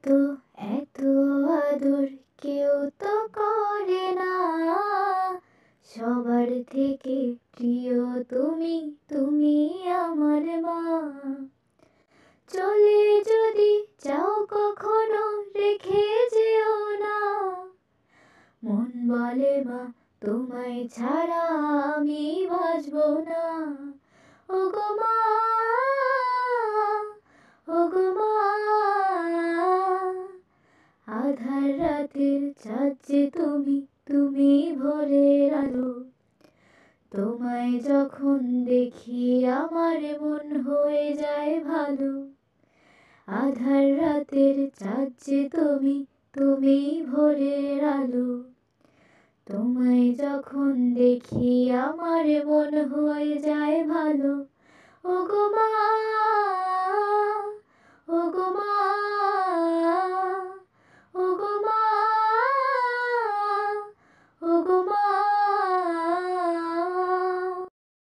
এত এত আদর কেউ তো করে না, সবার থেকে প্রিয় তুমি, তুমি আমার মা। চলে যদি যাও কখনো রেখে যেও না, মন বলে মা তোমায় ছাড়া আমি বাঁচবো না। ওগো মা, ওগো মা, আধার রাতের চাঁদ যে তুমি, তুমি ভোরের আলো। তোমায় যখন দেখি আমার মন হয়ে যায় ভালো। আধার রাতের চাঁদ যে তুমি, তুমি ভোরের আলো। তোমায় যখন দেখি আমার মন হয়ে যায় ভালো।